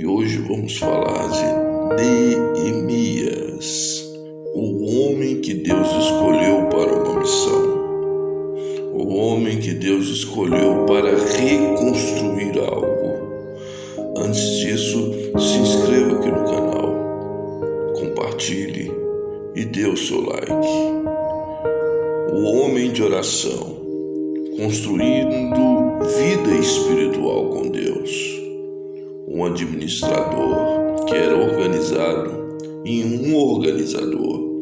e hoje vamos falar de Neemias, o homem que Deus escolheu para uma missão, o homem que Deus escolheu para reconstruir algo. Antes disso, se inscreva aqui no canal, compartilhe e dê o seu like. O homem de oração, construindo vida espiritual com Deus. Um administrador que era organizado em um organizador,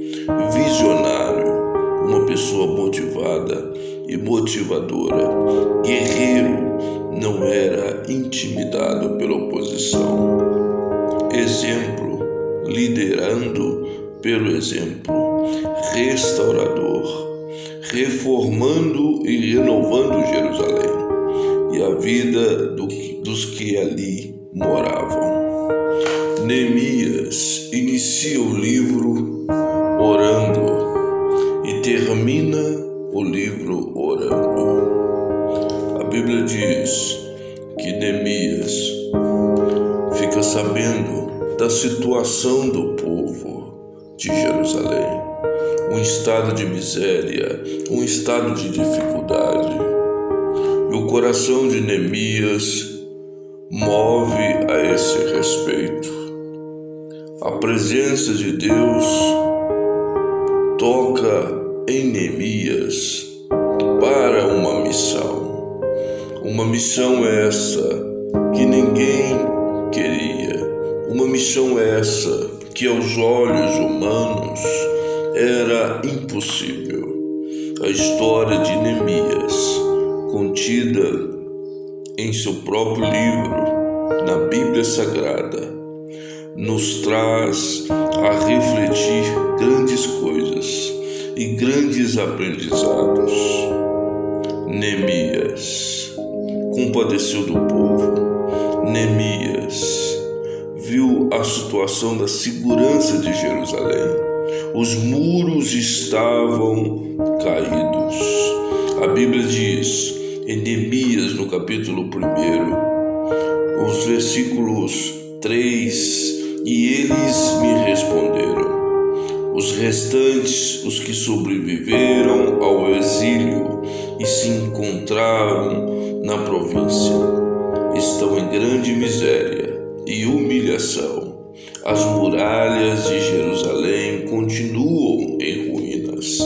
visionário, uma pessoa motivada e motivadora, guerreiro, não era intimidado pela oposição. Exemplo, liderando pelo exemplo, restaurador, reformando e renovando Jerusalém e a vida dos que ali moravam. Neemias inicia o livro orando e termina o livro orando. A Bíblia diz que Neemias fica sabendo da situação do povo de Jerusalém, um estado de miséria, um estado de dificuldade. E o coração de Neemias move a esse respeito. A presença de Deus toca em Neemias para uma missão essa que ninguém queria, uma missão essa que aos olhos humanos era impossível. A história de Neemias, contida em seu próprio livro, na Bíblia Sagrada, nos traz a refletir grandes coisas e grandes aprendizados. Neemias compadeceu do povo. Neemias viu a situação da segurança de Jerusalém. Os muros estavam caídos. A Bíblia diz em Neemias, no capítulo 1, os versículos 3, e eles me responderam. Os restantes, os que sobreviveram ao exílio e se encontravam na província, estão em grande miséria e humilhação. As muralhas de Jerusalém continuam em ruínas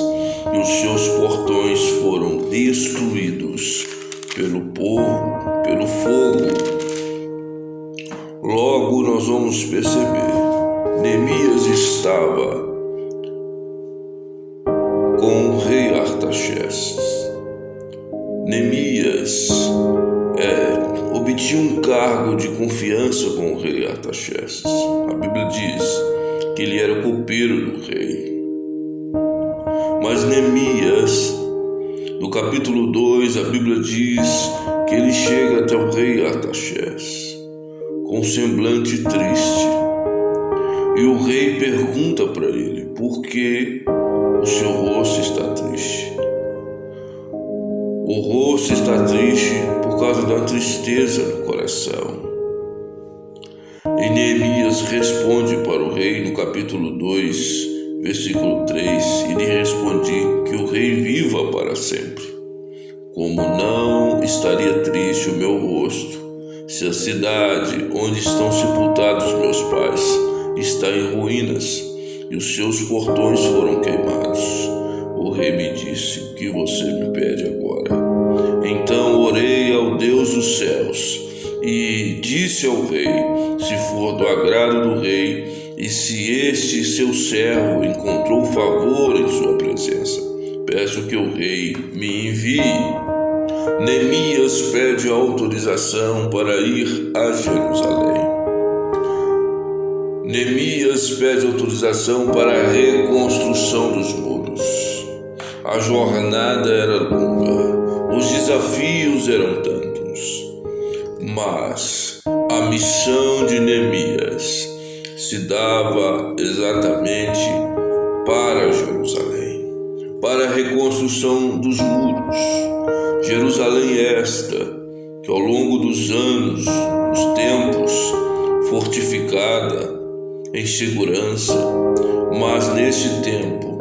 e os seus portões foram destruídos pelo fogo. Logo nós vamos perceber, Neemias estava com o rei Artaxerxes. Neemias obtinha um cargo de confiança com o rei Artaxerxes. A Bíblia diz que ele era copeiro do rei. Mas Neemias, no capítulo 2, a Bíblia diz que ele chega até o rei Artaxerxes com um semblante triste. E o rei pergunta para ele: por que o seu rosto está triste? O rosto está triste por causa da tristeza no coração. E Neemias responde para o rei no capítulo 2, versículo 3, e lhe respondi que o rei viva para sempre. Como não estaria triste o meu rosto, se a cidade onde estão sepultados meus pais está em ruínas e os seus portões foram queimados? O rei me disse: o que você me pede agora? Então orei ao Deus dos céus e disse ao rei: se for do agrado do rei e se este seu servo encontrou favor em sua presença, peço que o rei me envie. Neemias pede autorização para ir a Jerusalém. Neemias pede autorização para a reconstrução dos muros. A jornada era longa, os desafios eram tantos, mas a missão de Neemias se dava exatamente para Jerusalém, para a reconstrução dos muros. Jerusalém esta, que ao longo dos anos, dos tempos, cercada, em segurança, mas nesse tempo,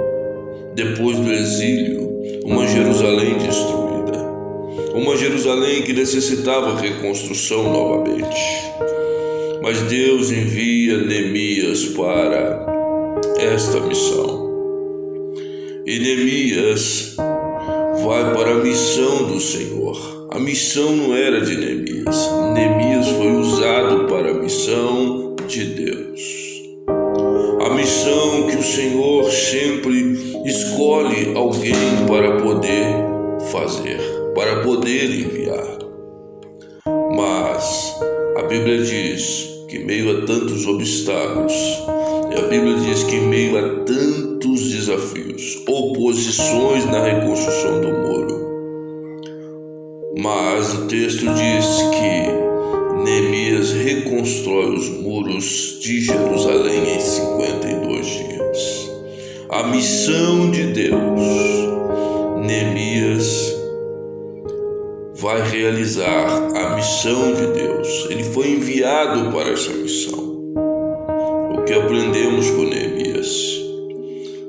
depois do exílio, uma Jerusalém destruída, uma Jerusalém que necessitava reconstrução novamente. Mas Deus envia Neemias para esta missão. E Neemias vai para a missão do Senhor. A missão não era de Neemias. Neemias foi usado para a missão de Deus. A missão que o Senhor sempre escolhe alguém para poder fazer, para poder enviar. Mas a Bíblia diz que em meio a tantos obstáculos, e a Bíblia diz que em meio a tantos desafios, oposições na reconstrução do muro, mas o texto diz que Neemias reconstrói os muros de Jerusalém em 52 dias. A missão de Deus, Neemias vai realizar a missão de Deus. Ele foi enviado para essa missão. O que aprendemos com Neemias?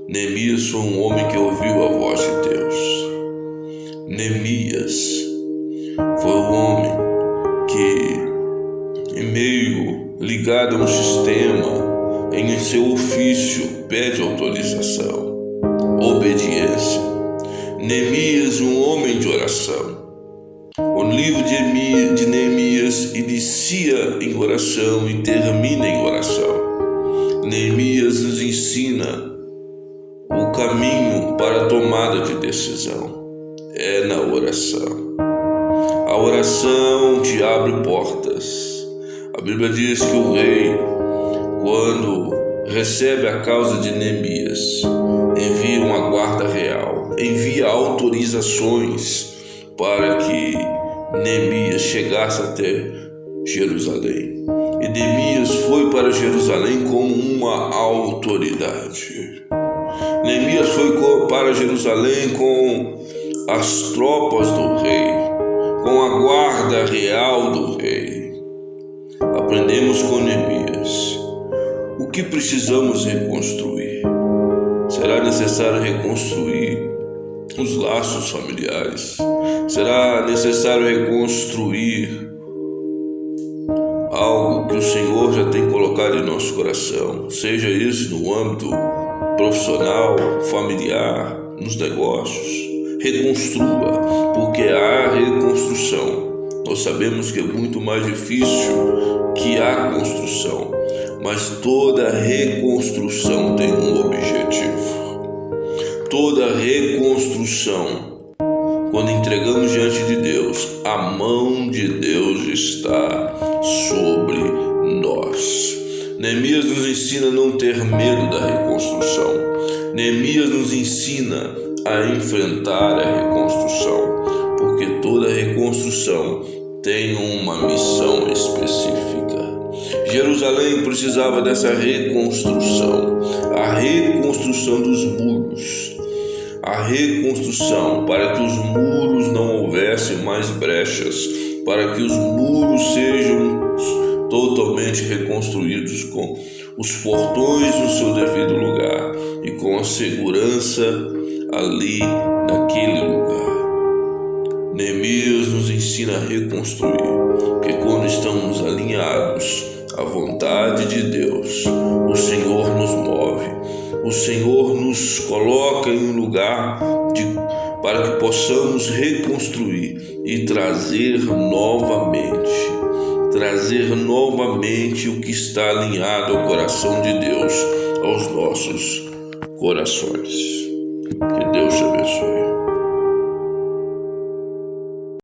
Neemias foi um homem que ouviu a voz de Deus. Neemias foi um homem que, em meio ligado a um sistema, em seu ofício, pede autorização, obediência. Neemias, um homem de oração. O livro de Neemias inicia em oração e termina em oração. Neemias nos ensina o caminho para a tomada de decisão. É na oração. A oração te abre portas. A Bíblia diz que o rei, quando recebe a causa de Neemias, envia uma guarda real, envia autorizações para que Neemias chegasse até Jerusalém. E Neemias foi para Jerusalém como uma autoridade. Neemias foi para Jerusalém com as tropas do rei, com a guarda real do rei. Aprendemos com Neemias o que precisamos reconstruir. Será necessário reconstruir os laços familiares. Será necessário reconstruir algo que o Senhor já tem colocado em nosso coração, seja isso no âmbito profissional, familiar, nos negócios. Reconstrua, porque há reconstrução. Nós sabemos que é muito mais difícil que a construção, mas toda reconstrução tem um objetivo. Toda reconstrução, quando entregamos diante de Deus, a mão de Deus está sobre nós. Neemias nos ensina a não ter medo da reconstrução. Neemias nos ensina a enfrentar a reconstrução, porque toda reconstrução tem uma missão específica. Jerusalém precisava dessa reconstrução, a reconstrução dos muros, a reconstrução para que os muros não houvessem mais brechas, para que os muros sejam totalmente reconstruídos com os portões no seu devido lugar e com a segurança ali naquele lugar. Neemias nos ensina a reconstruir, porque quando estamos alinhados à vontade de Deus, o Senhor nos move, o Senhor nos coloca em um lugar para que possamos reconstruir e trazer novamente o que está alinhado ao coração de Deus, aos nossos corações. Que Deus te abençoe.